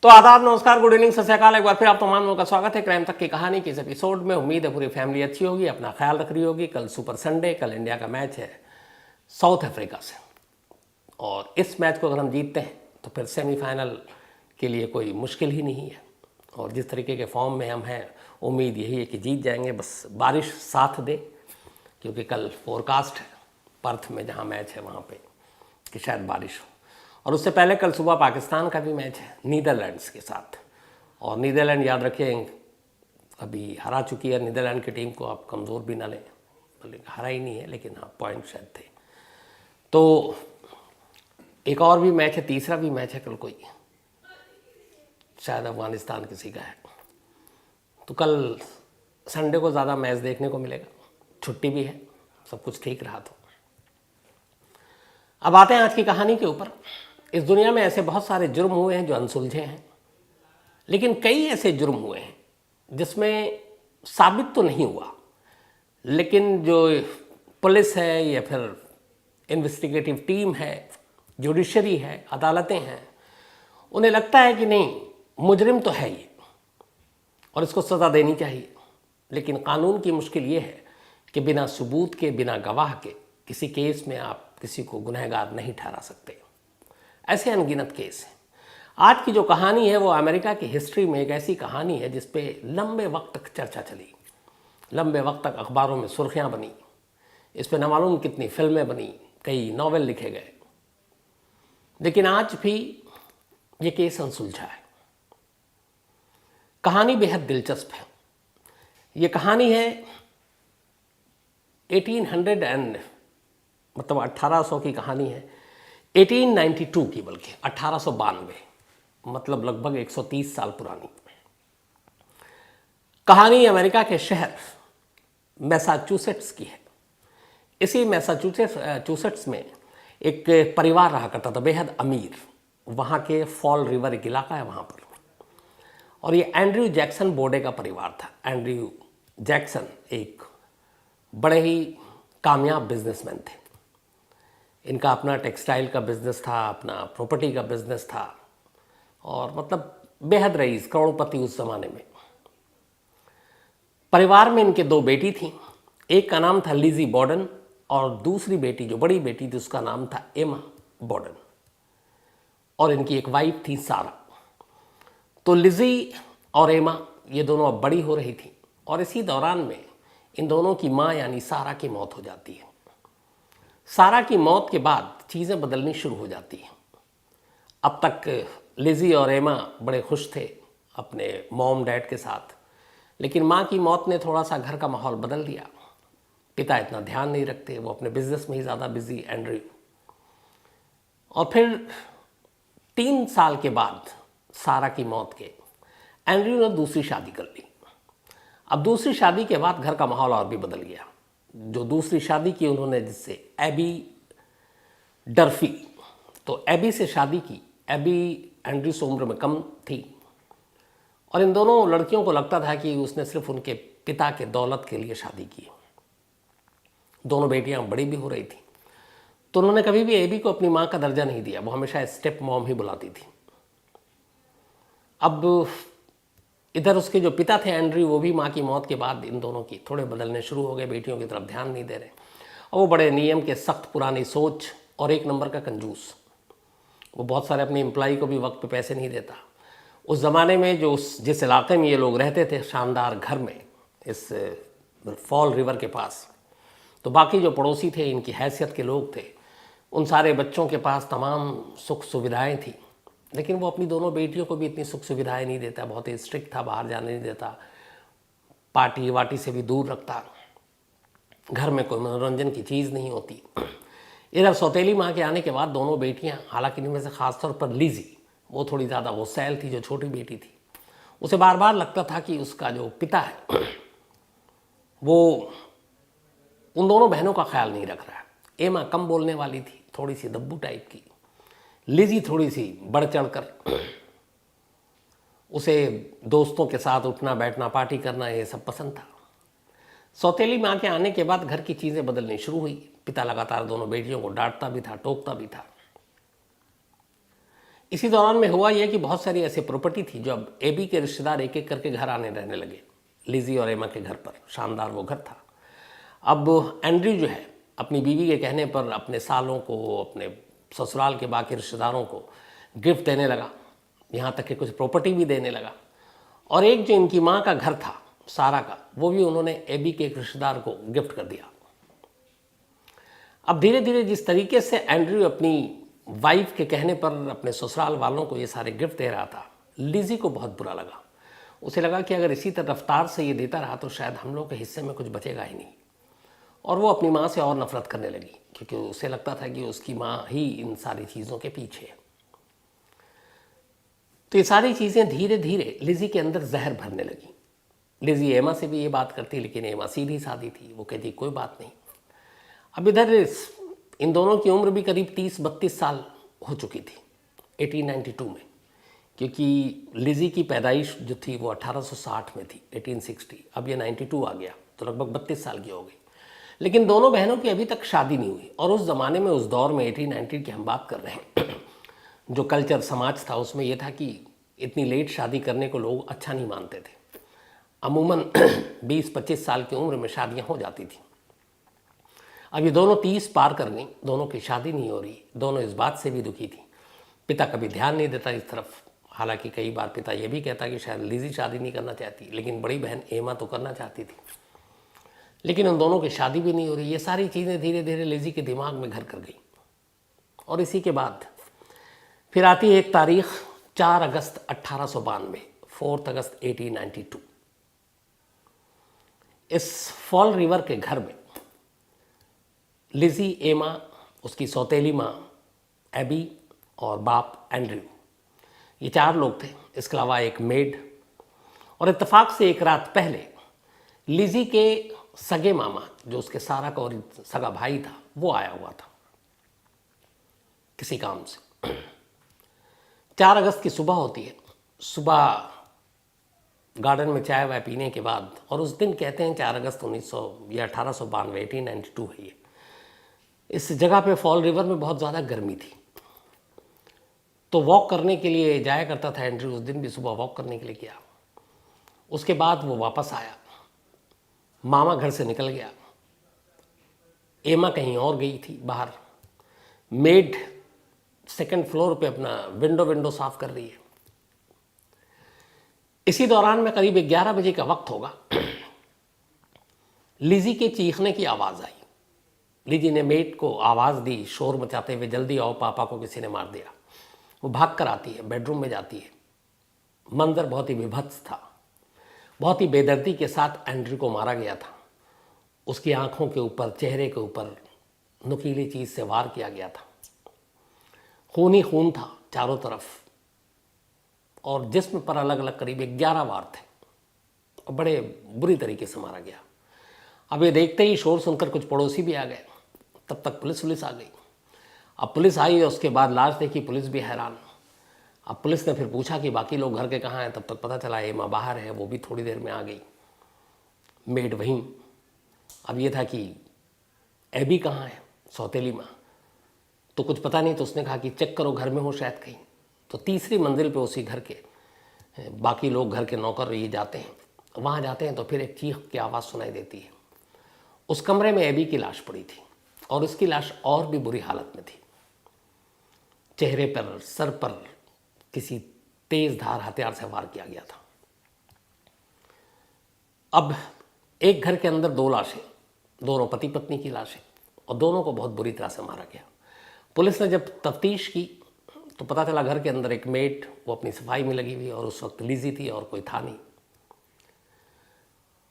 तो आदाब, नमस्कार, गुड इवनिंग, सत श्री अकाल। एक बार फिर आप तमाम लोगों का स्वागत है क्राइम तक की कहानी के इस एपिसोड में। उम्मीद है पूरी फैमिली अच्छी होगी, अपना ख्याल रख रही होगी। कल सुपर संडे, कल इंडिया का मैच है साउथ अफ्रीका से, और इस मैच को अगर हम जीतते हैं तो फिर सेमीफाइनल के लिए कोई मुश्किल ही नहीं है। और जिस तरीके के फॉर्म में हम हैं, उम्मीद यही है कि जीत जाएंगे, बस बारिश साथ दे, क्योंकि कल फोरकास्ट है पर्थ में जहाँ मैच है वहाँ पे कि शायद बारिश हो। और उससे पहले कल सुबह पाकिस्तान का भी मैच है नीदरलैंड्स के साथ, और नीदरलैंड याद रखें अभी हरा चुकी है नीदरलैंड की टीम को। आप कमज़ोर भी ना लें, बल्कि हरा ही नहीं है, लेकिन हाँ पॉइंट शायद थे। तो एक और भी मैच है, तीसरा भी मैच है कल, कोई शायद अफगानिस्तान किसी का है। तो कल संडे को ज़्यादा मैच देखने को मिलेगा, छुट्टी भी है, सब कुछ ठीक रहा। तो अब आते हैं आज की कहानी के ऊपर। इस दुनिया में ऐसे बहुत सारे जुर्म हुए हैं जो अनसुलझे हैं, लेकिन कई ऐसे जुर्म हुए हैं जिसमें साबित तो नहीं हुआ, लेकिन जो पुलिस है या फिर इन्वेस्टिगेटिव टीम है, जुडिशरी है, अदालतें हैं, उन्हें लगता है कि नहीं, मुजरिम तो है ये और इसको सज़ा देनी चाहिए। लेकिन कानून की मुश्किल ये है कि बिना सबूत के, बिना गवाह के किसी केस में आप किसी को गुनहगार नहीं ठहरा सकते। ऐसे अनगिनत केस हैं। आज की जो कहानी है वो अमेरिका की हिस्ट्री में एक ऐसी कहानी है जिस पे लंबे वक्त तक चर्चा चली, लंबे वक्त तक अखबारों में सुर्खियां बनी, इस पे न मालूम कितनी फिल्में बनी, कई नॉवेल लिखे गए, लेकिन आज भी ये केस अनसुलझा है। कहानी बेहद दिलचस्प है। ये कहानी है 1800 की कहानी है, 1892 की, बल्कि 1892, मतलब लगभग 130 साल पुरानी कहानी। अमेरिका के शहर मैसाचुसेट्स की है। इसी मैसाचुसेट्स में एक परिवार रहा करता था, बेहद अमीर। वहाँ के फॉल रिवर एक इलाका है वहाँ पर, और ये एंड्रयू जैक्सन बोर्डे का परिवार था। एंड्रयू जैक्सन एक बड़े ही कामयाब बिजनेसमैन थे। इनका अपना टेक्सटाइल का बिजनेस था, अपना प्रॉपर्टी का बिजनेस था, और मतलब बेहद रईस, करोड़पति उस जमाने में। परिवार में इनके दो बेटी थीं, एक का नाम था लिजी बॉर्डन, और दूसरी बेटी, जो बड़ी बेटी थी, उसका नाम था एमा बॉर्डन, और इनकी एक वाइफ थी सारा। तो लिजी और एमा ये दोनों अब बड़ी हो रही थी, और इसी दौरान में इन दोनों की माँ यानी सारा की मौत हो जाती है। सारा की मौत के बाद चीज़ें बदलनी शुरू हो जाती हैं। अब तक लिजी और एमा बड़े खुश थे अपने मॉम डैड के साथ, लेकिन माँ की मौत ने थोड़ा सा घर का माहौल बदल दिया। पिता इतना ध्यान नहीं रखते, वो अपने बिजनेस में ही ज़्यादा बिजी, एंड्रयू। और फिर 3 साल के बाद सारा की मौत के एंड्रयू ने दूसरी शादी कर ली। अब दूसरी शादी के बाद घर का माहौल और भी बदल गया। जो दूसरी शादी की उन्होंने, जिससे एबी डर्फी, तो एबी से शादी की। एबी एंड्रयू से उम्र में कम थी, और इन दोनों लड़कियों को लगता था कि उसने सिर्फ उनके पिता के दौलत के लिए शादी की। दोनों बेटियां बड़ी भी हो रही थी, तो उन्होंने कभी भी एबी को अपनी माँ का दर्जा नहीं दिया, वो हमेशा स्टेप मॉम ही बुलाती थी। अब इधर उसके जो पिता थे एंड्रयू, वो भी माँ की मौत के बाद इन दोनों की थोड़े बदलने शुरू हो गए, बेटियों की तरफ ध्यान नहीं दे रहे। और वो बड़े नियम के सख्त, पुरानी सोच, और एक नंबर का कंजूस। वो बहुत सारे अपने एम्प्लॉई को भी वक्त पे पैसे नहीं देता। उस ज़माने में जिस इलाके में ये लोग रहते थे, शानदार घर में, इस फॉल रिवर के पास, तो बाकी जो पड़ोसी थे, इनकी हैसियत के लोग थे, उन सारे बच्चों के पास तमाम सुख सुविधाएँ थी, लेकिन वो अपनी दोनों बेटियों को भी इतनी सुख सुविधाएं नहीं देता। बहुत ही स्ट्रिक्ट था, बाहर जाने नहीं देता, पार्टी वार्टी से भी दूर रखता, घर में कोई मनोरंजन की चीज़ नहीं होती। इधर सौतेली माँ के आने के बाद दोनों बेटियां, हालांकि इनमें से ख़ासतौर पर लिजी, वो थोड़ी ज़्यादा गुस्सैल थी, जो छोटी बेटी थी। उसे बार बार लगता था कि उसका जो पिता है वो उन दोनों बहनों का ख्याल नहीं रख रहा है। एमा कम बोलने वाली थी, थोड़ी सी दब्बू टाइप की। लिजी थोड़ी सी बढ़ चढ़कर, उसे दोस्तों के साथ उठना बैठना, पार्टी करना, ये सब पसंद था। सौतेली माँ के आने के बाद घर की चीज़ें बदलनी शुरू हुई। पिता लगातार दोनों बेटियों को डांटता भी था, टोकता भी था। इसी दौरान में हुआ यह कि बहुत सारी ऐसी प्रॉपर्टी थी जो अब एबी के रिश्तेदार एक एक करके घर आने रहने लगे। लिजी और एमा के घर पर शानदार वो घर था। अब एंड्रयू जो है अपनी बीवी के कहने पर अपने सालों को, अपने ससुराल के बाकी रिश्तेदारों को गिफ्ट देने लगा, यहाँ तक कि कुछ प्रॉपर्टी भी देने लगा। और एक जो इनकी माँ का घर था सारा का, वो भी उन्होंने एबी के एक रिश्तेदार को गिफ्ट कर दिया। अब धीरे धीरे जिस तरीके से एंड्रयू अपनी वाइफ के कहने पर अपने ससुराल वालों को ये सारे गिफ्ट दे रहा था, लिजी को बहुत बुरा लगा। उसे लगा कि अगर इसी तरह रफ्तार से ये देता रहा तो शायद हम लोग के हिस्से में कुछ बचेगा ही नहीं। और वो अपनी माँ से और नफरत करने लगी, क्योंकि उसे लगता था कि उसकी माँ ही इन सारी चीज़ों के पीछे है। तो ये सारी चीज़ें धीरे धीरे लिजी के अंदर जहर भरने लगी। लिजी एमा से भी ये बात करती, लेकिन एमा सीधी सादी थी, वो कहती कोई बात नहीं। अब इधर इन दोनों की उम्र भी करीब 30-32 साल हो चुकी थी 1892 में, क्योंकि लिजी की पैदाइश जो थी वो 1860 में थी, 1860। अब ये 92 आ गया तो लगभग 32 साल की हो गई। लेकिन दोनों बहनों की अभी तक शादी नहीं हुई। और उस ज़माने में, उस दौर में 1890 की हम बात कर रहे हैं, जो कल्चर समाज था उसमें यह था कि इतनी लेट शादी करने को लोग अच्छा नहीं मानते थे। अमूमन 20-25 साल की उम्र में शादियां हो जाती थी। अब ये दोनों 30 पार कर गई, दोनों की शादी नहीं हो रही। दोनों इस बात से भी दुखी थी। पिता कभी ध्यान नहीं देता इस तरफ, हालांकि कई बार पिता ये भी कहता कि शायद लिजी शादी नहीं करना चाहती, लेकिन बड़ी बहन एमा तो करना चाहती थी। लेकिन उन दोनों की शादी भी नहीं हो रही। ये सारी चीज़ें धीरे धीरे लिजी के दिमाग में घर कर गई। और इसी के बाद फिर आती है एक तारीख, 4 अगस्त 1892, 4 अगस्त 1892। इस फॉल रिवर के घर में लिजी, एमा, उसकी सौतेली माँ एबी और बाप एंड्रयू, ये 4 लोग थे। इसके अलावा एक मेड। और इत्तेफाक से एक रात पहले लिजी के सगे मामा, जो उसके सारा का और सगा भाई था, वो आया हुआ था किसी काम से। 4 अगस्त की सुबह होती है। सुबह गार्डन में चाय वाय पीने के बाद, और उस दिन कहते हैं 4 अगस्त 1900 या 1892, 1892 है ये। इस जगह पे फॉल रिवर में बहुत ज़्यादा गर्मी थी, तो वॉक करने के लिए जाया करता था एंड्रयू। उस दिन भी सुबह वॉक करने के लिए गया। उसके बाद वो वापस आया, मामा घर से निकल गया, एमा कहीं और गई थी बाहर, मेड सेकंड फ्लोर पे अपना विंडो साफ कर रही है। इसी दौरान में करीब 11 बजे का वक्त होगा, लिजी के चीखने की आवाज़ आई। लिजी ने मेड को आवाज़ दी शोर मचाते हुए, जल्दी आओ, पापा को किसी ने मार दिया। वो भाग कर आती है, बेडरूम में जाती है। मंजर बहुत ही विभत्स था। बहुत ही बेदर्दी के साथ एंड्रयू को मारा गया था। उसकी आंखों के ऊपर, चेहरे के ऊपर नुकीली चीज़ से वार किया गया था। खून ही खून था चारों तरफ, और जिस्म पर अलग अलग करीब 11 वार थे, और बड़े बुरी तरीके से मारा गया। अब ये देखते ही शोर सुनकर कुछ पड़ोसी भी आ गए। तब तक पुलिस आ गई। अब पुलिस आई और उसके बाद लाश देखी, पुलिस भी हैरान। अब पुलिस ने फिर पूछा कि बाकी लोग घर के कहाँ हैं। तब तक पता चला एमा बाहर है, वो भी थोड़ी देर में आ गई, मेड वहीं। अब ये था कि एबी कहाँ है, सौतेली माँ, तो कुछ पता नहीं। तो उसने कहा कि चेक करो घर में हो शायद कहीं। तो तीसरी मंजिल पे उसी घर के बाकी लोग, घर के नौकर ये जाते हैं, वहाँ जाते हैं तो फिर एक चीख की आवाज़ सुनाई देती है। उस कमरे में एबी की लाश पड़ी थी, और उसकी लाश और भी बुरी हालत में थी। चेहरे पर, सर पर किसी तेज धार हथियार से वार किया गया था। अब एक घर के अंदर 2 लाशें, दोनों पति पत्नी की लाशें, और दोनों को बहुत बुरी तरह से मारा गया। पुलिस ने जब तफ्तीश की तो पता चला घर के अंदर एक मेड, वो अपनी सफाई में लगी हुई, और उस वक्त लिजी थी और कोई था नहीं।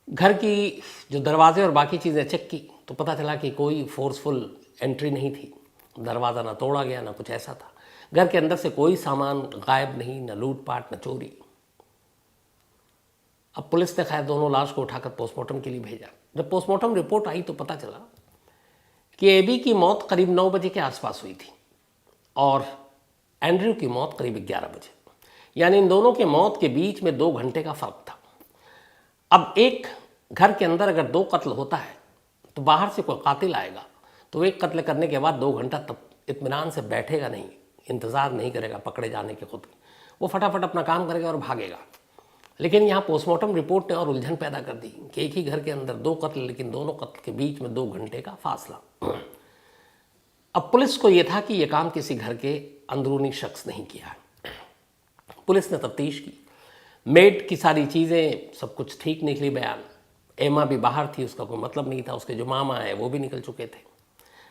घर की जो दरवाजे और बाकी चीज़ें चेक की तो पता चला कि कोई फोर्सफुल एंट्री नहीं थी। दरवाज़ा ना तोड़ा गया, ना कुछ ऐसा था। घर के अंदर से कोई सामान गायब नहीं, न लूटपाट, न चोरी। अब पुलिस ने खैर दोनों लाश को उठाकर पोस्टमार्टम के लिए भेजा। जब पोस्टमार्टम रिपोर्ट आई तो पता चला कि एबी की मौत करीब 9 बजे के आसपास हुई थी, और एंड्रयू की मौत करीब 11 बजे। यानी इन दोनों के मौत के बीच में 2 घंटे का फ़र्क था। अब एक घर के अंदर अगर 2 कत्ल होता है तो बाहर से कोई कातिल आएगा तो एक कत्ल करने के बाद 2 घंटा तब इत्मीनान से बैठेगा नहीं इंतज़ार नहीं करेगा पकड़े जाने के खुद, वो फटाफट अपना काम करेगा और भागेगा। लेकिन यहाँ पोस्टमार्टम रिपोर्ट ने और उलझन पैदा कर दी कि एक ही घर के अंदर 2 कत्ल, लेकिन दोनों कत्ल के बीच में 2 घंटे का फासला। अब पुलिस को यह था कि यह काम किसी घर के अंदरूनी शख्स नहीं किया है। पुलिस ने तफ्तीश की, मेड की सारी चीज़ें सब कुछ ठीक निकली बयान। एमा भी बाहर थी, उसका कोई मतलब नहीं था, उसके जो मामा हैं वो भी निकल चुके थे।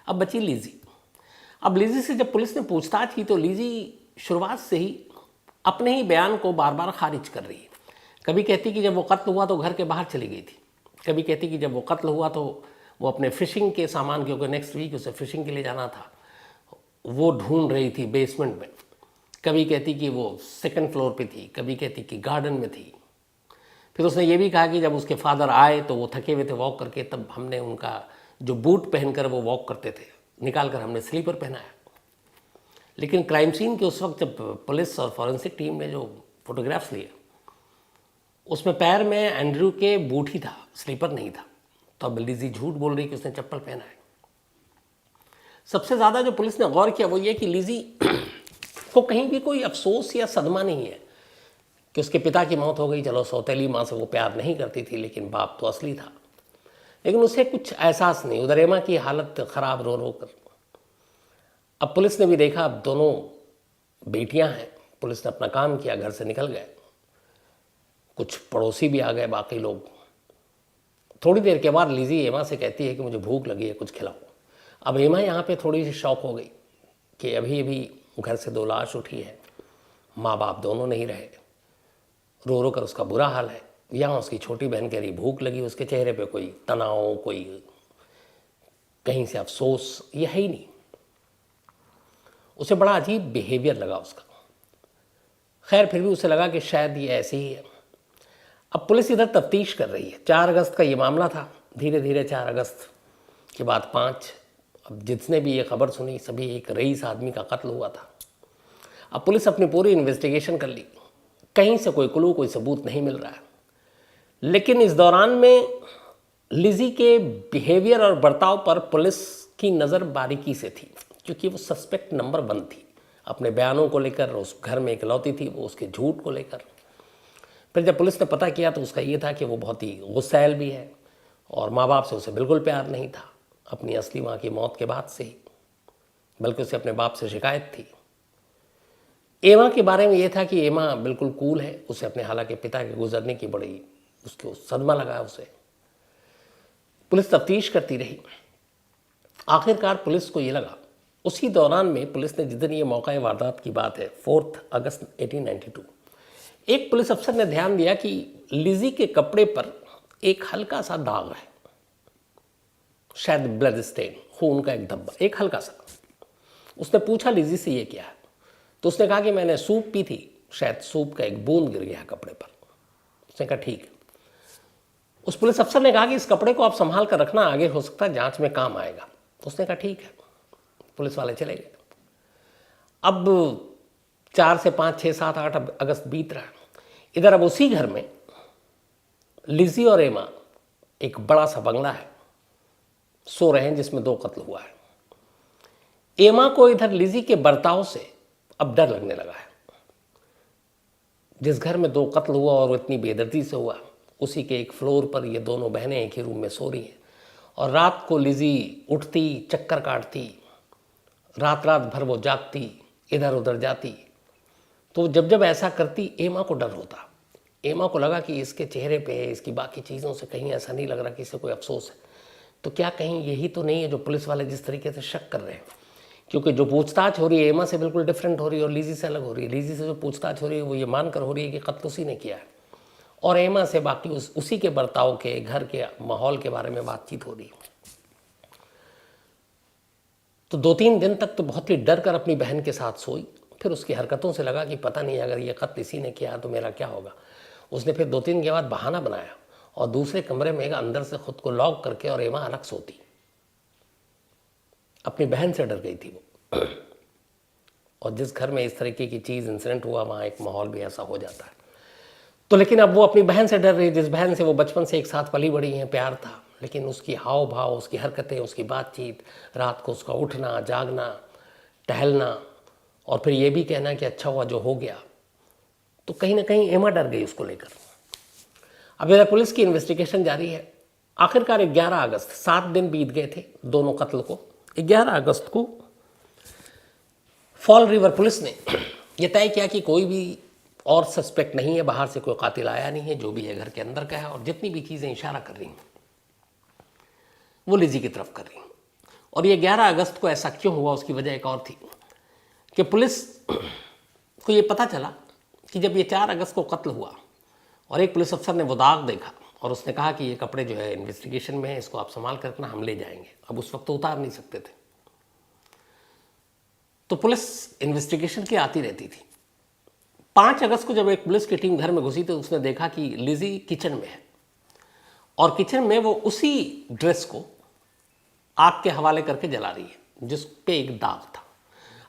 अब बची लीजी। अब लीजी से जब पुलिस ने पूछताछ की तो लीजी शुरुआत से ही अपने ही बयान को बार बार खारिज कर रही है। कभी कहती कि जब वो कत्ल हुआ तो घर के बाहर चली गई थी, कभी कहती कि जब वो कत्ल हुआ तो वो अपने फिशिंग के सामान, क्योंकि नेक्स्ट वीक उसे फिशिंग के लिए जाना था, वो ढूंढ रही थी बेसमेंट में। कभी कहती कि वो 2nd फ्लोर पे थी, कभी कहती कि गार्डन में थी। फिर उसने ये भी कहा कि जब उसके फादर आए तो वो थके हुए थे वॉक करके, तब हमने उनका जो बूट पहनकर वो वॉक करते थे निकाल कर हमने स्लीपर पहनाया। लेकिन क्राइम सीन के उस वक्त जब पुलिस और फॉरेंसिक टीम ने जो फोटोग्राफ्स लिए, उसमें पैर में एंड्रयू के बूट ही था, स्लीपर नहीं था। तो अब लीजी झूठ बोल रही कि उसने चप्पल पहना है। सबसे ज़्यादा जो पुलिस ने गौर किया वो ये कि लीजी को कहीं भी कोई अफसोस या सदमा नहीं है कि उसके पिता की मौत हो गई। चलो, सौतेली माँ से वो प्यार नहीं करती थी, लेकिन बाप तो असली था। लेकिन उसे कुछ एहसास नहीं। उधर एमा की हालत ख़राब रो रो कर। अब पुलिस ने भी देखा, अब दोनों बेटियां हैं। पुलिस ने अपना काम किया, घर से निकल गए। कुछ पड़ोसी भी आ गए, बाकी लोग। थोड़ी देर के बाद लीजी एमा से कहती है कि मुझे भूख लगी है, कुछ खिलाओ। अब एमा यहाँ पे थोड़ी सी शौक हो गई कि अभी अभी घर से 2 लाश उठी है, माँ बाप दोनों नहीं रहे, रो रो कर उसका बुरा हाल है। यहाँ उसकी छोटी बहन कह रही भूख लगी, उसके चेहरे पे कोई तनाव, कोई कहीं से अफसोस, ये है ही नहीं। उसे बड़ा अजीब बिहेवियर लगा उसका। खैर, फिर भी उसे लगा कि शायद ये ऐसे ही है। अब पुलिस इधर तफ्तीश कर रही है। 4 अगस्त का ये मामला था। धीरे धीरे 4 अगस्त के बाद 5। अब जिसने भी ये खबर सुनी, सभी एक रईस आदमी का कत्ल हुआ था। अब पुलिस अपनी पूरी इन्वेस्टिगेशन कर ली, कहीं से कोई क्लू, कोई सबूत नहीं मिल रहा है। लेकिन इस दौरान में लिजी के बिहेवियर और बर्ताव पर पुलिस की नज़र बारीकी से थी, क्योंकि वो सस्पेक्ट नंबर 1 थी। अपने बयानों को लेकर, उस घर में इकलौती थी, वो उसके झूठ को लेकर। फिर जब पुलिस ने पता किया तो उसका ये था कि वो बहुत ही गुस्सैल भी है और माँ बाप से उसे बिल्कुल प्यार नहीं था, अपनी असली माँ की मौत के बाद से ही। बल्कि उसे अपने बाप से शिकायत थी। एमा के बारे में ये था कि एमा बिल्कुल कूल है। उसे अपने हालांकि पिता के गुजरने की बड़ी उसको सदमा लगा उसे। पुलिस तफ्तीश करती रही। आखिरकार पुलिस को ये लगा, उसी दौरान में पुलिस ने, जिस दिन ये मौका वारदात की बात है, 4 अगस्त 1892, एक पुलिस अफसर ने ध्यान दिया कि लिजी के कपड़े पर एक हल्का सा दाग है, शायद ब्लड स्टेन, खून का एक धब्बा, एक हल्का सा। उसने पूछा लिजी से ये क्या है, तो उसने कहा कि मैंने सूप पी थी, शायद सूप का एक बूंद गिर गया कपड़े पर। उसने कहा ठीक है। उस पुलिस अफसर ने कहा कि इस कपड़े को आप संभाल कर रखना, आगे हो सकता है जांच में काम आएगा। उसने कहा ठीक है। पुलिस वाले चले गए। अब 4 से 5, 6, 7, 8 अगस्त बीत रहा है। इधर अब उसी घर में लिजी और एमा, एक बड़ा सा बंगला है, सो रहे हैं जिसमें 2 कत्ल हुआ है। एमा को इधर लिजी के बर्ताव से अब डर लगने लगा है। जिस घर में 2 कत्ल हुआ और वो इतनी बेदर्दी से हुआ, उसी के एक फ्लोर पर ये दोनों बहनें एक ही रूम में सो रही हैं। और रात को लिजी उठती, चक्कर काटती, रात रात भर वो जागती, इधर उधर जाती। तो जब जब ऐसा करती, एमा को डर होता। एमा को लगा कि इसके चेहरे पे, इसकी बाकी चीज़ों से कहीं ऐसा नहीं लग रहा कि इसे कोई अफसोस है। तो क्या कहीं यही तो नहीं है जो पुलिस वाले जिस तरीके से शक कर रहे हैं? क्योंकि जो पूछताछ हो रही है एमा से बिल्कुल डिफरेंट हो रही है और लीजी से अलग हो रही है। लीजी से जो पूछताछ हो रही है वो ये मानकर हो रही है कि कत्ल उसी ने किया है, और एमा से बाकी उसी के बर्ताव के, घर के माहौल के बारे में बातचीत हो रही है। तो 2-3 दिन तक तो बहुत ही डर कर अपनी बहन के साथ सोई। फिर उसकी हरकतों से लगा कि पता नहीं अगर ये कत्ल इसी ने किया तो मेरा क्या होगा। उसने फिर 2-3 दिन के बाद बहाना बनाया और दूसरे कमरे में अंदर से खुद को लॉक करके और एमा अलग सोती। अपनी बहन से डर गई थी वो। और जिस घर में इस तरीके की चीज़ इंसिडेंट हुआ, वहाँ एक माहौल भी ऐसा हो जाता है। तो लेकिन अब वो अपनी बहन से डर रही, जिस बहन से वो बचपन से एक साथ पली बड़ी हैं, प्यार था। लेकिन उसकी हाव भाव, उसकी हरकतें, उसकी बातचीत, रात को उसका उठना, जागना, टहलना, और फिर ये भी कहना कि अच्छा हुआ जो हो गया, तो कहीं ना कहीं एमा डर गई उसको लेकर। अब इधर पुलिस की इन्वेस्टिगेशन जारी है। आखिरकार 11 अगस्त, 7 दिन बीत गए थे दोनों कत्ल को। 11 अगस्त को फॉल रिवर पुलिस ने यह तय किया कि कोई भी और सस्पेक्ट नहीं है, बाहर से कोई कातिल आया नहीं है, जो भी है घर के अंदर का है, और जितनी भी चीज़ें इशारा कर रही हैं वो लिजी की तरफ कर रही हैं। और ये 11 अगस्त को ऐसा क्यों हुआ, उसकी वजह एक और थी कि पुलिस को ये पता चला कि जब ये 4 अगस्त को कत्ल हुआ और एक पुलिस अफसर ने वो दाग देखा और उसने कहा कि ये कपड़े जो है इन्वेस्टिगेशन में है, इसको आप संभाल कर रखना, हम ले जाएंगे। अब उस वक्त तो उतार नहीं सकते थे, तो पुलिस इन्वेस्टिगेशन की आती रहती थी। 5 अगस्त को जब एक पुलिस की टीम घर में घुसी तो उसने देखा कि लिजी किचन में है, और किचन में वो उसी ड्रेस को आग के हवाले करके जला रही है जिस पे एक दाग था।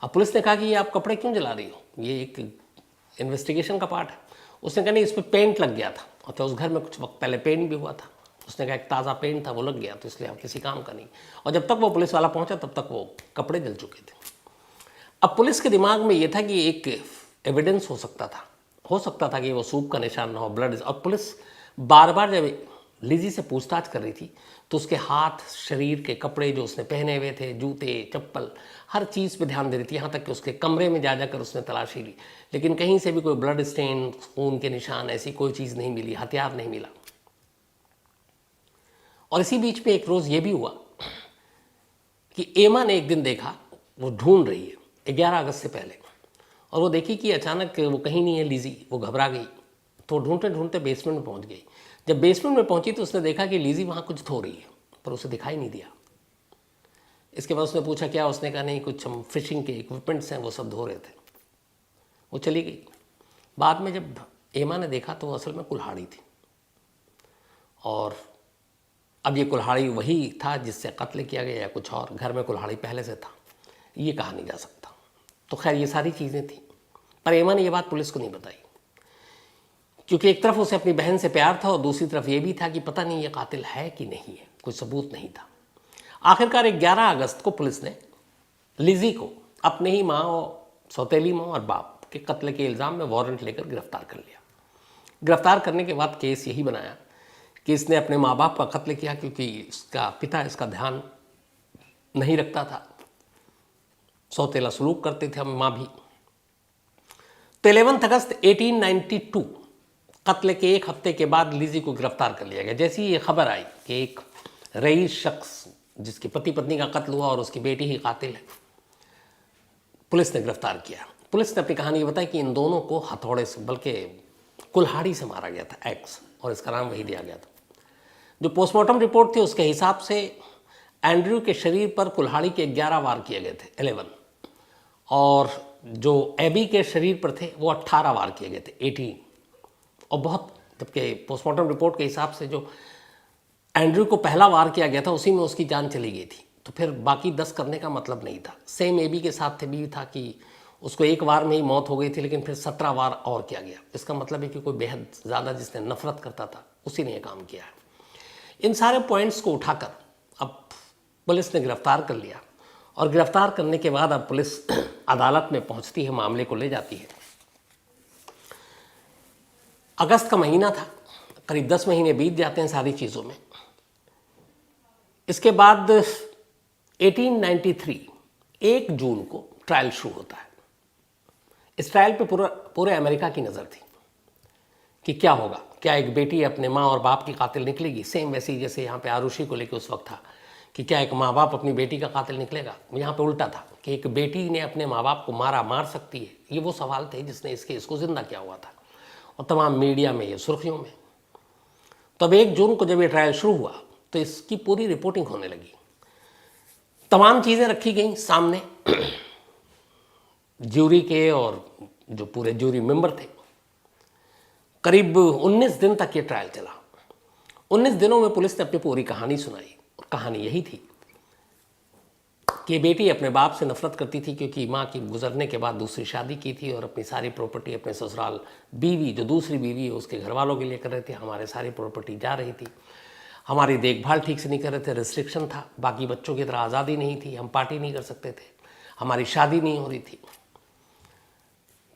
अब पुलिस ने कहा कि ये आप कपड़े क्यों जला रही हो, ये एक इन्वेस्टिगेशन का पार्ट है। उसने कहा नहीं, इस पर पेंट लग गया था, और तो उस घर में कुछ वक्त पहले पेंट भी हुआ था। उसने कहा एक ताज़ा पेंट था, वो लग गया, तो इसलिए आप किसी काम का नहीं। और जब तक वो पुलिस वाला पहुंचा तब तक वो कपड़े जल चुके थे। अब पुलिस के दिमाग में ये था कि एक एविडेंस हो सकता था कि वो सूप का निशान ना हो, ब्लड। और पुलिस बार बार जब लिजी से पूछताछ कर रही थी तो उसके हाथ, शरीर के कपड़े जो उसने पहने हुए थे, जूते, चप्पल, हर चीज़ पे ध्यान दे रही थी। यहाँ तक कि उसके कमरे में जा जाकर उसने तलाशी ली, लेकिन कहीं से भी कोई ब्लड स्टेन, खून के निशान, ऐसी कोई चीज़ नहीं मिली, हथियार नहीं मिला। और इसी बीच में एक रोज़ ये भी हुआ कि एमा ने एक दिन देखा, वो ढूंढ रही है 11 अगस्त से पहले, और वो देखी कि अचानक वो कहीं नहीं है लिजी। वो घबरा गई, तो ढूंढते ढूंढते बेसमेंट में पहुंच गई। जब बेसमेंट में पहुंची तो उसने देखा कि लिजी वहाँ कुछ धो रही है, पर उसे दिखाई नहीं दिया। इसके बाद उसने पूछा क्या, उसने कहा नहीं, कुछ हम फिशिंग के इक्विपमेंट्स हैं वो सब धो रहे थे। वो चली गई। बाद में जब एमा ने देखा तो वो असल में कुल्हाड़ी थी, और अब ये कुल्हाड़ी वही था जिससे कत्ल किया गया या कुछ और, घर में कुल्हाड़ी पहले से था, ये कहा नहीं जा सकता। तो खैर ये सारी चीज़ें थी, पर एमा ने ये बात पुलिस को नहीं बताई, क्योंकि एक तरफ उसे अपनी बहन से प्यार था और दूसरी तरफ ये भी था कि पता नहीं ये कातिल है कि नहीं है, कोई सबूत नहीं था। आखिरकार 11 अगस्त को पुलिस ने लिजी को अपने ही माँ और सौतेली माँ और बाप के कत्ल के इल्ज़ाम में वारंट लेकर गिरफ्तार कर लिया। गिरफ्तार करने के बाद केस यही बनाया कि इसने अपने माँ बाप का कत्ल किया, क्योंकि इसका पिता इसका ध्यान नहीं रखता था, सौतेला सलूक करते थे, हम माँ भी। तो 11 अगस्त 1892 कत्ल के एक हफ्ते के बाद लिजी को गिरफ्तार कर लिया गया। जैसे ही ये खबर आई कि एक रईस शख्स जिसके पति पत्नी का कत्ल हुआ और उसकी बेटी ही कातिल है, पुलिस ने गिरफ्तार किया। पुलिस ने अपनी कहानी बताई कि इन दोनों को हथौड़े से, बल्कि कुल्हाड़ी से मारा गया था, एक्स, और इसका नाम वही दिया गया था। जो पोस्टमार्टम रिपोर्ट थी उसके हिसाब से एंड्रयू के शरीर पर कुल्हाड़ी के 11 वार किए गए थे, 11, और जो एबी के शरीर पर थे वो 18 वार किए गए थे, 18। और बहुत, जबकि पोस्टमार्टम रिपोर्ट के हिसाब से जो एंड्रयू को पहला वार किया गया था उसी में उसकी जान चली गई थी, तो फिर बाकी 10 करने का मतलब नहीं था। सेम एबी के साथ थे भी था कि उसको एक वार में ही मौत हो गई थी, लेकिन फिर 17 वार और किया गया। इसका मतलब है कि कोई बेहद ज़्यादा जिसने नफरत करता था उसी ने यह काम किया है। इन सारे पॉइंट्स को उठाकर अब पुलिस ने गिरफ्तार कर लिया, और गिरफ्तार करने के बाद अब पुलिस अदालत में पहुंचती है, मामले को ले जाती है। अगस्त का महीना था, करीब 10 महीने बीत जाते हैं सारी चीज़ों में। इसके बाद 1893 1 जून को ट्रायल शुरू होता है। इस ट्रायल पे पूरे अमेरिका की नज़र थी कि क्या होगा, क्या एक बेटी अपने माँ और बाप की कातिल निकलेगी, सेम वैसे ही जैसे यहाँ पे आरुषि को लेकर उस वक्त था कि क्या एक माँ बाप अपनी बेटी का कातिल निकलेगा। यहाँ पे उल्टा था कि एक बेटी ने अपने माँ बाप को मार सकती है। ये वो सवाल थे जिसने इसको जिंदा किया हुआ था, और तमाम मीडिया में, ये सुर्खियों में। तब 1 जून को जब ये ट्रायल शुरू हुआ तो इसकी पूरी रिपोर्टिंग होने लगी, तमाम चीज़ें रखी गई सामने ज्यूरी के, और जो पूरे ज्यूरी मेंबर थे। करीब 19 दिन तक ये ट्रायल चला। 19 दिनों में पुलिस ने अपनी पूरी कहानी सुनाई, और कहानी यही थी कि बेटी अपने बाप से नफरत करती थी क्योंकि माँ की गुजरने के बाद दूसरी शादी की थी, और अपनी सारी प्रॉपर्टी अपने ससुराल बीवी, जो दूसरी बीवी है, उसके घर वालों के लिए कर रहे थे। हमारे सारी प्रॉपर्टी जा रही थी, हमारी देखभाल ठीक से नहीं कर रहे थे, रिस्ट्रिक्शन था, बाकी बच्चों की तरह आज़ादी नहीं थी, हम पार्टी नहीं कर सकते थे, हमारी शादी नहीं हो रही थी।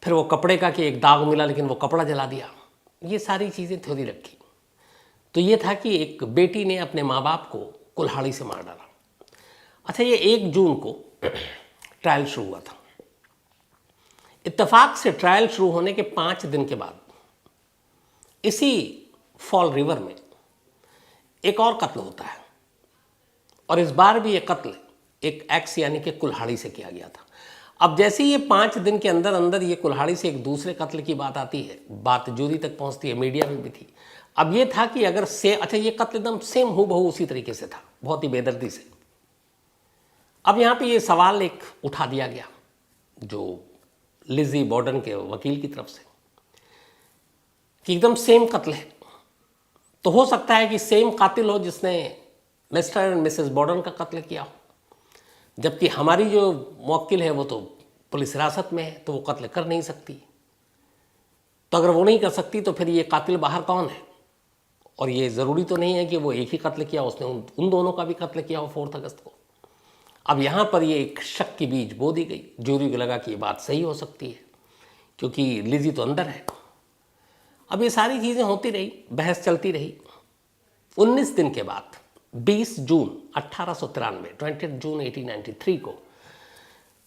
फिर वो कपड़े का कि एक दाग मिला लेकिन वो कपड़ा जला दिया, ये सारी चीज़ें थोड़ी रखी। तो ये था कि एक बेटी ने अपने माँ बाप को कुल्हाड़ी से मार डाला। अच्छा, ये 1 जून को ट्रायल शुरू हुआ था। इत्तेफाक से ट्रायल शुरू होने के 5 दिन के बाद इसी फॉल रिवर में एक और कत्ल होता है, और इस बार भी ये कत्ल एक एक्स यानी कि कुल्हाड़ी से किया गया था। अब जैसे ये 5 दिन के अंदर अंदर ये कुल्हाड़ी से एक दूसरे कत्ल की बात आती है, बात जूरी तक पहुंचती है, मीडिया में भी थी। अब ये था कि अगर अच्छा, ये कत्ल एकदम सेम हूबहू उसी तरीके से था, बहुत ही बेदर्दी से। अब यहाँ पे ये सवाल एक उठा दिया गया जो लिज़ी बॉर्डन के वकील की तरफ से कि एकदम सेम कत्ल है, तो हो सकता है कि सेम कातिल हो जिसने मिस्टर एंड मिसेस बॉर्डन का कत्ल किया हो, जबकि हमारी जो मुवक्किल है वो तो पुलिस हिरासत में है, तो वो कत्ल कर नहीं सकती। तो अगर वो नहीं कर सकती तो फिर ये कातिल बाहर कौन है? और ये ज़रूरी तो नहीं है कि वो एक ही कत्ल किया, उसने उन दोनों का भी कत्ल किया हो 4 अगस्त को। अब यहाँ पर ये एक शक की बीज बो दी गई। जूरी को लगा कि ये बात सही हो सकती है क्योंकि लिज़ी तो अंदर है। अब ये सारी चीज़ें होती रही, बहस चलती रही। 19 दिन के बाद 20 जून 1893, 20 जून 1893 को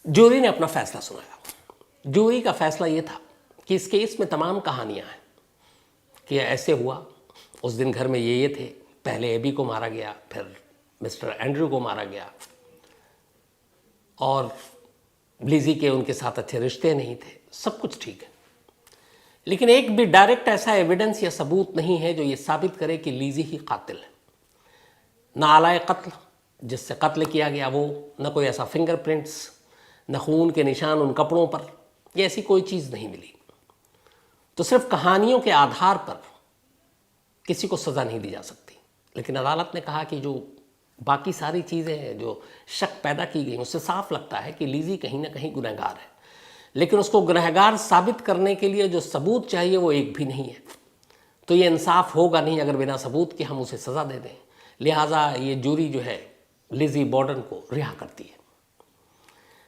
जूरी ने अपना फैसला सुनाया। जूरी का फैसला ये था कि इस केस में तमाम कहानियाँ हैं कि ऐसे हुआ, उस दिन घर में ये थे, पहले एबी को मारा गया, फिर मिस्टर एंड्रू को मारा गया, और लिज़ी के उनके साथ अच्छे रिश्ते नहीं थे, सब कुछ ठीक है। लेकिन एक भी डायरेक्ट ऐसा एविडेंस या सबूत नहीं है जो ये साबित करे कि लिज़ी ही कातिल है। ना आलाए कत्ल जिससे कत्ल किया गया वो, न कोई ऐसा फिंगरप्रिंट्स, न खून के निशान उन कपड़ों पर, ये ऐसी कोई चीज़ नहीं मिली। तो सिर्फ कहानियों के आधार पर किसी को सज़ा नहीं दी जा सकती। लेकिन अदालत ने कहा कि जो बाकी सारी चीज़ें हैं जो शक पैदा की गई, उससे साफ लगता है कि लिज़ी कहीं ना कहीं गुनहगार है, लेकिन उसको गुनहगार साबित करने के लिए जो सबूत चाहिए वो एक भी नहीं है। तो ये इंसाफ होगा नहीं अगर बिना सबूत के हम उसे सज़ा दे दें। लिहाजा ये जूरी जो है लिज़ी बॉर्डन को रिहा करती है।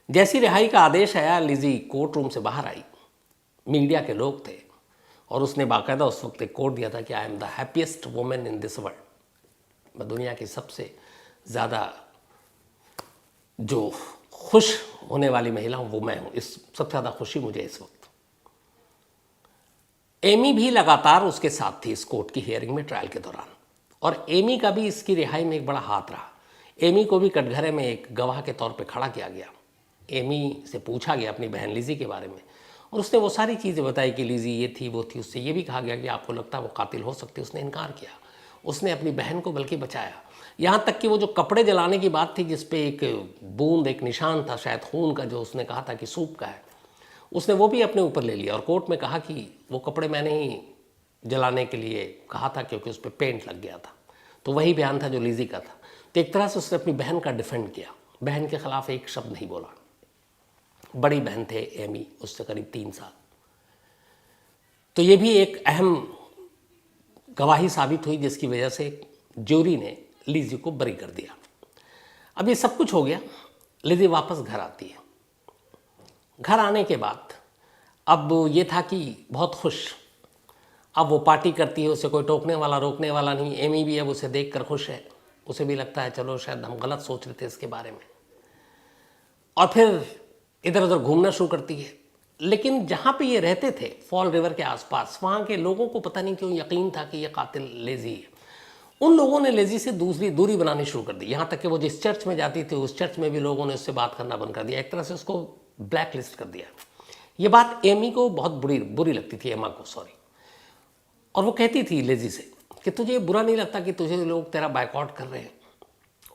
जैसी रिहाई का आदेश आया, लिज़ी कोर्ट रूम से बाहर आई, मीडिया के लोग थे, और उसने बाकायदा उस वक्त एक कोट दिया था कि I am the happiest women in this world, मैं दुनिया की सबसे ज़्यादा जो खुश होने वाली महिला हूँ वो मैं हूँ, इस सबसे ज़्यादा खुशी मुझे इस वक्त। एमी भी लगातार उसके साथ थी इस कोर्ट की हियरिंग में, ट्रायल के दौरान, और एमी का भी इसकी रिहाई में एक बड़ा हाथ रहा। एमी को भी कटघरे में एक गवाह के तौर पे खड़ा किया गया। एमी से पूछा गया अपनी बहन लिज़ी के बारे में, और उसने वो सारी चीज़ें बताई कि लिज़ी ये थी वो थी। उससे ये भी कहा गया कि आपको लगता है वो कातिल हो सकती है, उसने इनकार किया। उसने अपनी बहन को बल्कि बचाया। यहाँ तक कि वो जो कपड़े जलाने की बात थी जिस पे एक बूंद, एक निशान था शायद खून का, जो उसने कहा था कि सूप का है, उसने वो भी अपने ऊपर ले लिया और कोर्ट में कहा कि वो कपड़े मैंने ही जलाने के लिए कहा था क्योंकि उस पर पेंट लग गया था। तो वही बयान था जो लिज़ी का था। तो एक तरह से उसने अपनी बहन का डिफेंड किया, बहन के खिलाफ एक शब्द नहीं बोला। बड़ी बहन थे एमी, उससे करीब 3 साल। तो ये भी एक अहम गवाही साबित हुई जिसकी वजह से जूरी ने लिज़ी को बरी कर दिया। अब ये सब कुछ हो गया, लिज़ी वापस घर आती है। घर आने के बाद अब ये था कि बहुत खुश, अब वो पार्टी करती है, उसे कोई टोकने वाला रोकने वाला नहीं। एमी भी अब उसे देखकर खुश है, उसे भी लगता है चलो शायद हम गलत सोच रहे थे इसके बारे में, और फिर इधर उधर घूमना शुरू करती है। लेकिन जहाँ पे ये रहते थे फॉल रिवर के आसपास, वहाँ के लोगों को पता नहीं क्यों यकीन था कि ये कातिल लिज़ी है। उन लोगों ने लिज़ी से दूरी बनानी शुरू कर दी। यहाँ तक कि वो जिस चर्च में जाती थी उस चर्च में भी लोगों ने उससे बात करना बंद कर दिया, एक तरह से उसको ब्लैक लिस्ट कर दिया। ये बात एमी को बहुत बुरी लगती थी, एमा को, सॉरी। और वो कहती थी लिज़ी से कि तुझे बुरा नहीं लगता कि तुझे लोग तेरा बायकॉट कर रहे हैं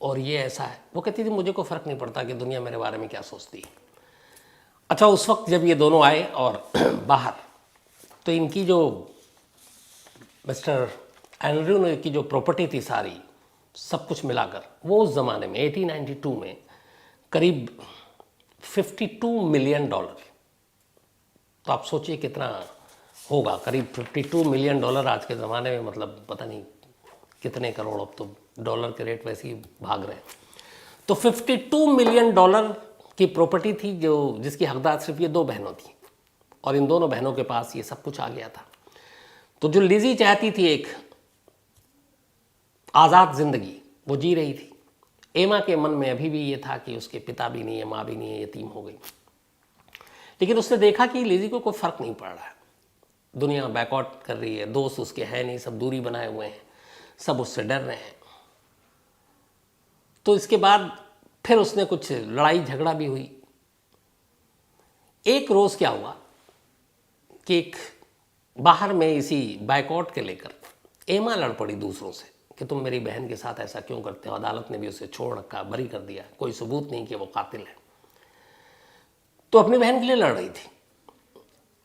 और ये ऐसा है। वो कहती थी मुझे कोई फ़र्क नहीं पड़ता कि दुनिया मेरे बारे में क्या सोचती है। अच्छा, उस वक्त जब ये दोनों आए और बाहर, तो इनकी जो मिस्टर एंड्रू ने की जो प्रॉपर्टी थी सारी, सब कुछ मिलाकर वो उस ज़माने में 1892 में करीब $52 मिलियन। तो आप सोचिए कितना होगा, करीब $52 मिलियन आज के ज़माने में, मतलब पता नहीं कितने करोड़, अब तो डॉलर के रेट वैसे ही भाग रहे हैं। तो $52 मिलियन की प्रॉपर्टी थी जो जिसकी हकदार सिर्फ ये 2 बहनों थी, और इन दोनों बहनों के पास ये सब कुछ आ गया था। तो जो लिज़ी चाहती थी एक आज़ाद ज़िंदगी, वो जी रही थी। एमा के मन में अभी भी ये था कि उसके पिता भी नहीं है, माँ भी नहीं है, यतीम हो गई। लेकिन उसने देखा कि लिज़ी को कोई फ़र्क नहीं पड़ रहा है, दुनिया बैकआउट कर रही है, दोस्त उसके हैं नहीं, सब दूरी बनाए हुए हैं, सब उससे डर रहे हैं। तो इसके बाद फिर उसने कुछ लड़ाई झगड़ा भी हुई। एक रोज़ क्या हुआ कि एक बाहर में इसी बैकआउट के लेकर एमा लड़ पड़ी दूसरों से कि तुम मेरी बहन के साथ ऐसा क्यों करते हो। अदालत ने भी उसे छोड़ रखा, बरी कर दिया, कोई सबूत नहीं कि वो कातिल है। तो अपनी बहन के लिए लड़ रही थी।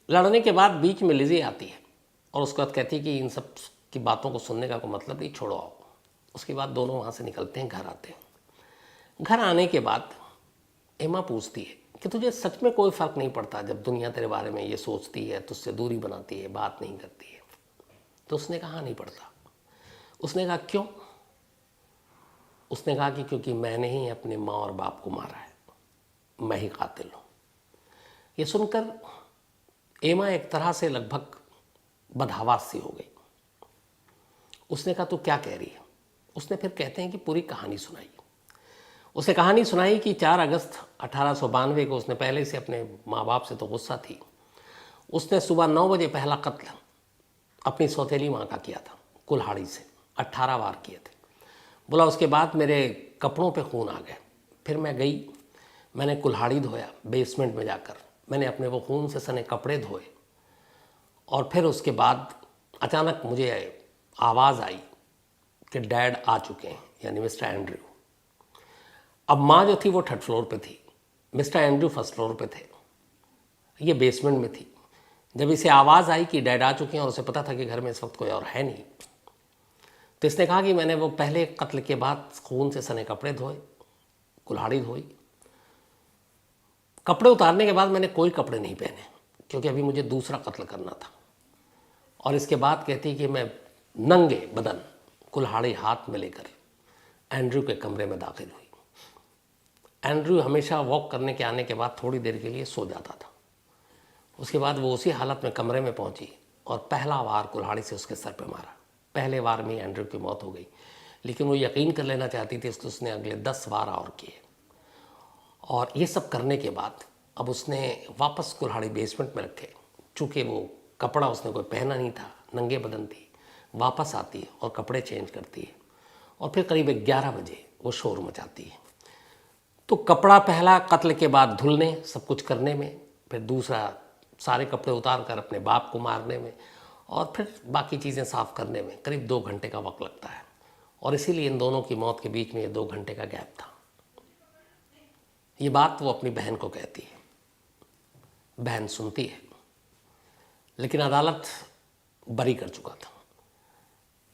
लड़ने के बाद बीच में लिज़ी आती है और उसके बाद कहती है कि इन सब की बातों को सुनने का कोई मतलब नहीं, छोड़ो आओ। उसके बाद दोनों वहाँ से निकलते हैं, घर आते हैं। घर आने के बाद एमा पूछती है कि तुझे सच में कोई फ़र्क नहीं पड़ता जब दुनिया तेरे बारे में ये सोचती है, तुझसे दूरी बनाती है, बात नहीं करती है। तो उसने कहा नहीं पड़ता। उसने कहा क्यों? उसने कहा कि क्योंकि मैंने ही अपने माँ और बाप को मारा है, मैं ही कातिल हूँ। ये सुनकर एमा एक तरह से लगभग बदहवास सी हो गई। उसने कहा तू क्या कह रही है? उसने फिर कहते हैं कि पूरी कहानी सुनाई। उसे कहानी सुनाई कि 4 अगस्त 1892 को उसने पहले से अपने माँ बाप से तो गुस्सा थी, उसने सुबह 9 बजे पहला कत्ल अपनी सौतेली माँ का किया था, कुल्हाड़ी से 18 वार किए थे। बोला उसके बाद मेरे कपड़ों पे खून आ गए। फिर मैं गई, मैंने कुल्हाड़ी धोया बेसमेंट में जाकर, मैंने अपने वो खून से सने कपड़े धोए और फिर उसके बाद अचानक मुझे आवाज़ आई कि डैड आ चुके हैं, यानी मिस्टर एंड्रयू। अब माँ जो थी वो 3rd फ्लोर पे थी, मिस्टर एंड्रयू 1st फ्लोर पे थे, ये बेसमेंट में थी। जब इसे आवाज़ आई कि डैड आ चुके हैं और उसे पता था कि घर में इस वक्त कोई और है नहीं, तो इसने कहा कि मैंने वो पहले कत्ल के बाद खून से सने कपड़े धोए, कुल्हाड़ी धोई। कपड़े उतारने के बाद मैंने कोई कपड़े नहीं पहने क्योंकि अभी मुझे दूसरा कत्ल करना था। और इसके बाद कहती कि मैं नंगे बदन कुल्हाड़ी हाथ में लेकर एंड्रयू के कमरे में दाखिल हुई। एंड्रयू हमेशा वॉक करने के आने के बाद थोड़ी देर के लिए सो जाता था। उसके बाद वो उसी हालत में कमरे में पहुंची और पहला वार कुल्हाड़ी से उसके सर पे मारा। पहले वार में एंड्रयू की मौत हो गई, लेकिन वो यकीन कर लेना चाहती थी, इसलिए उसने अगले 10 वार और किए। और ये सब करने के बाद अब उसने वापस कुल्हाड़ी बेसमेंट में रखे। चूँकि वो कपड़ा उसने कोई पहना नहीं था, नंगे बदन थी, वापस आती है और कपड़े चेंज करती है और फिर करीब 11 बजे वो शोर मचाती है। तो कपड़ा पहला कत्ल के बाद धुलने, सब कुछ करने में, फिर दूसरा सारे कपड़े उतार कर अपने बाप को मारने में और फिर बाकी चीज़ें साफ़ करने में करीब 2 घंटे का वक्त लगता है। और इसीलिए इन दोनों की मौत के बीच में ये 2 घंटे का गैप था। ये बात वो अपनी बहन को कहती है, बहन सुनती है, लेकिन अदालत बरी कर चुका था,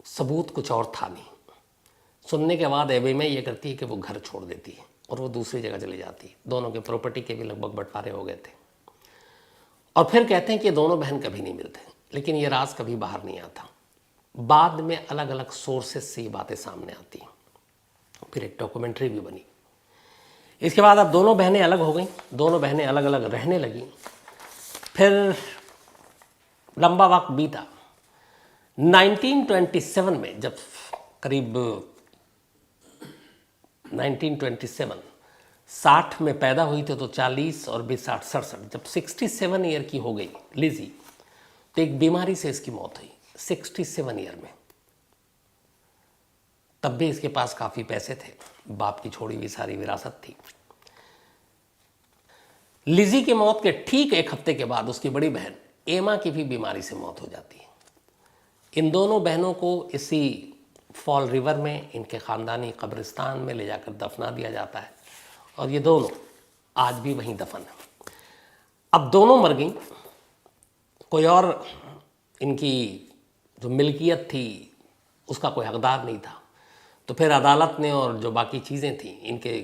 सबूत कुछ और था नहीं। सुनने के बाद एबेमा ये करती है कि वो घर छोड़ देती है और वो दूसरी जगह चली जाती है। दोनों के प्रॉपर्टी के भी लगभग बंटवारे हो गए थे। और फिर कहते हैं कि दोनों बहन कभी नहीं मिलते, लेकिन ये राज कभी बाहर नहीं आता। बाद में अलग अलग सोर्सेस से ये बातें सामने आती हैं, फिर एक डॉक्यूमेंट्री भी बनी। इसके बाद अब दोनों बहनें अलग हो गई, दोनों बहनें अलग अलग रहने लगी। फिर लंबा वक्त बीता। 1927 में जब करीब 1927 60 में पैदा हुई थी, तो 40 और 20 60 67 जब 67 ईयर की हो गई लिज़ी, तो एक बीमारी से इसकी मौत हुई 67 ईयर में। तब भी इसके पास काफ़ी पैसे थे, बाप की छोड़ी हुई सारी विरासत थी। लिज़ी की मौत के ठीक 1 हफ्ते के बाद उसकी बड़ी बहन एमा की भी बीमारी से मौत हो जाती है। इन दोनों बहनों को इसी फॉल रिवर में इनके ख़ानदानी कब्रिस्तान में ले जाकर दफना दिया जाता है और ये दोनों आज भी वहीं दफन है। अब दोनों मर गई, कोई और इनकी जो मिल्कियत थी उसका कोई हकदार नहीं था। तो फिर अदालत ने और जो बाकी चीज़ें थी, इनके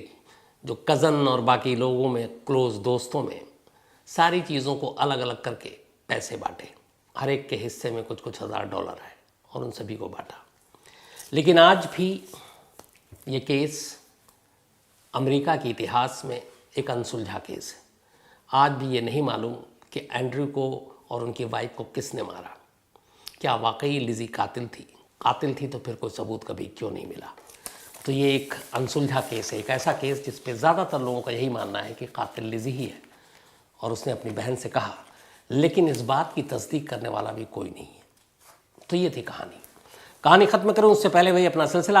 जो कज़न और बाकी लोगों में, क्लोज़ दोस्तों में, सारी चीज़ों को अलग अलग करके पैसे बांटे। हर एक के हिस्से में कुछ कुछ $1000 है और उन सभी को बांटा। लेकिन आज भी ये केस अमेरिका के इतिहास में एक अनसुलझा केस है। आज भी ये नहीं मालूम कि एंड्रयू को और उनकी वाइफ को किसने मारा, क्या वाकई लिजी कातिल थी तो फिर कोई सबूत कभी क्यों नहीं मिला। तो ये एक अनसुलझा केस है, एक ऐसा केस जिस पे ज़्यादातर लोगों का यही मानना है कि कातिल लिजी ही है और उसने अपनी बहन से कहा, लेकिन इस बात की तस्दीक करने वाला भी कोई नहीं है। तो ये थी कहानी ख़त्म करूँ उससे पहले वही अपना सिलसिला।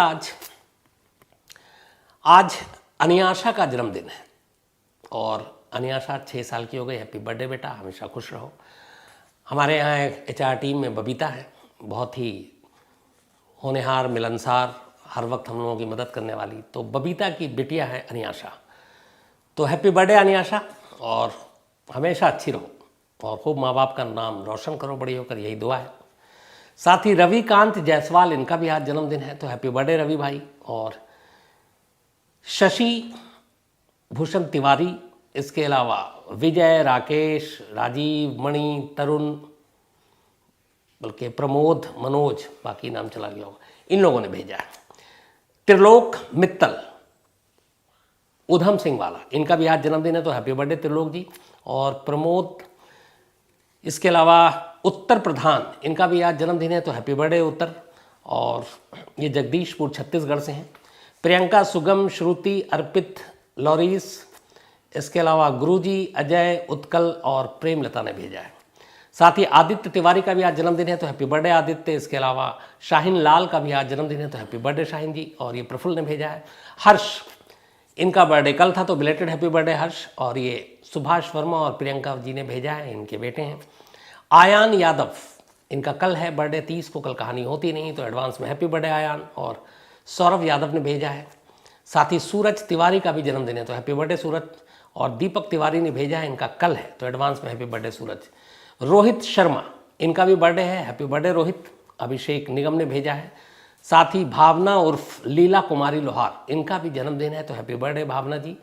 आज अनियाशा का जन्मदिन है और अनियाशा 6 साल की हो गई। हैप्पी बर्थडे बेटा, हमेशा खुश रहो। हमारे यहाँ HR टीम में बबीता है, बहुत ही होनहार, मिलनसार, हर वक्त हम लोगों की मदद करने वाली। तो बबीता की बिटिया है अनियाशा। तो हैप्पी बर्थडे अनियाशा, और हमेशा अच्छी रहो और खूब माँ बाप का नाम रोशन करो बड़ी होकर, यही दुआ है। साथ ही रविकांत जायसवाल, इनका भी आज जन्मदिन है, तो हैप्पी बर्थडे रवि भाई। और शशि भूषण तिवारी, इसके अलावा विजय, राकेश, राजीव, मणि, तरुण, बल्कि प्रमोद, मनोज, बाकी नाम चला गया होगा, इन लोगों ने भेजा है। त्रिलोक मित्तल, उधम सिंह वाला, इनका भी आज जन्मदिन है, तो हैप्पी बर्थडे त्रिलोक जी। और प्रमोद, इसके अलावा उत्तर प्रधान, इनका भी आज जन्मदिन है, तो हैप्पी बर्थडे उत्तर। और ये जगदीशपुर छत्तीसगढ़ से हैं। प्रियंका, सुगम, श्रुति, अर्पित, लॉरिस, इसके अलावा गुरुजी, अजय, उत्कल और प्रेमलता ने भेजा है। साथ ही आदित्य तिवारी का भी आज जन्मदिन है, तो हैप्पी बर्थडे आदित्य। इसके अलावा शाहीन लाल का भी आज जन्मदिन है, तो हैप्पी बर्थडे शाहीन जी। और ये प्रफुल्ल ने भेजा है। हर्ष, इनका बर्थडे कल था, तो बिलेटेड हैप्पी बर्थडे हर्ष। और ये सुभाष वर्मा और प्रियंका जी ने भेजा है, इनके बेटे हैं। आयान यादव, इनका कल है बर्थडे 30 को, कल कहानी होती नहीं, तो एडवांस में हैप्पी बर्थडे आयान। और सौरभ यादव ने भेजा है। साथ ही सूरज तिवारी का भी जन्मदिन है, तो हैप्पी बर्थडे सूरज। और दीपक तिवारी ने भेजा है, इनका कल है, तो एडवांस में हैप्पी बर्थडे सूरज। रोहित शर्मा, इनका भी बर्थडे है, हैप्पी बर्थडे रोहित। अभिषेक निगम ने भेजा है। साथ ही भावना उर्फ लीला कुमारी लोहार, इनका भी जन्मदिन है, तो हैप्पी बर्थडे भावना जी।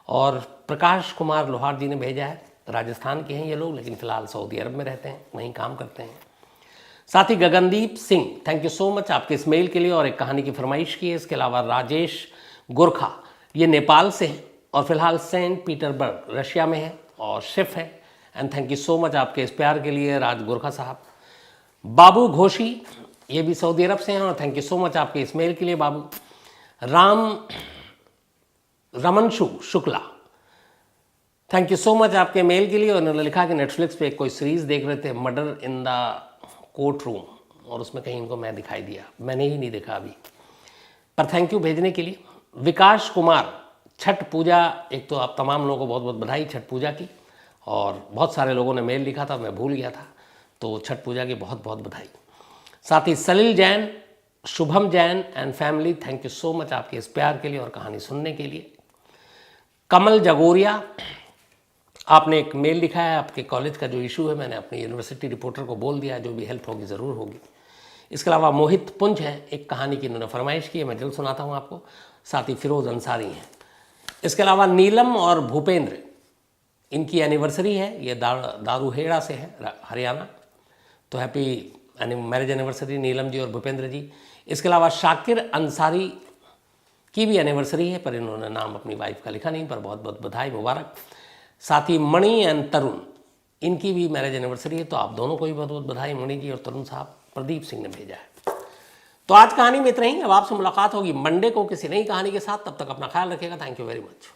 और प्रकाश कुमार लोहार जी ने भेजा है, राजस्थान के हैं ये लोग, लेकिन फिलहाल सऊदी अरब में रहते हैं, वहीं काम करते हैं। साथ ही Gagandeep Singh, thank you so much आपके इस मेल के लिए, और एक कहानी की फरमाइश की है। इसके अलावा राजेश गोरखा, ये नेपाल से हैं और फिलहाल सेंट पीटर्सबर्ग रशिया में है और शेफ है। And thank you so much आपके इस प्यार के लिए राज गोरखा साहब। बाबू घोषी, ये भी सऊदी अरब से हैं और थैंक यू सो मच आपके इस मेल के लिए बाबू। Ramanshu Shukla, thank you so much आपके मेल के लिए। और उन्होंने लिखा कि नेटफ्लिक्स पे कोई सीरीज़ देख रहे थे, murder in the court room, और उसमें कहीं इनको मैं दिखाई दिया, मैंने ही नहीं देखा अभी, पर थैंक यू भेजने के लिए। विकास कुमार, छठ पूजा, एक तो आप तमाम लोगों को बहुत बहुत बधाई छठ पूजा की, और बहुत सारे लोगों ने मेल लिखा था, मैं भूल गया था, तो छठ पूजा की बहुत बहुत बधाई। साथ ही Salil Jain, Shubham Jain and family, thank you so much आपके इस प्यार के लिए और कहानी सुनने के लिए। कमल जगोरिया, आपने एक मेल लिखा है, आपके कॉलेज का जो इशू है, मैंने अपनी यूनिवर्सिटी रिपोर्टर को बोल दिया, जो भी हेल्प होगी ज़रूर होगी। इसके अलावा मोहित पुंज है, एक कहानी की इन्होंने फरमाइश की है, मैं जल्द सुनाता हूँ आपको। साथ ही फिरोज़ अंसारी हैं। इसके अलावा नीलम और भूपेंद्र, इनकी एनिवर्सरी है, ये दारूहेड़ा से है, हरियाणा, तो happy marriage anniversary Neelam ji और भूपेंद्र जी। इसके अलावा शाकिर अंसारी की भी एनिवर्सरी है, पर इन्होंने नाम अपनी वाइफ का लिखा नहीं, पर बहुत बहुत बधाई, मुबारक। साथ ही मणि एंड तरुण, इनकी भी मैरिज एनिवर्सरी है, तो आप दोनों को भी बहुत बहुत बधाई, मणि जी और तरुण साहब। प्रदीप सिंह ने भेजा है। तो आज कहानी में इतना ही। अब आपसे मुलाकात होगी मंडे को किसी नई कहानी के साथ, तब तक अपना ख्याल रखिएगा। Thank you very much.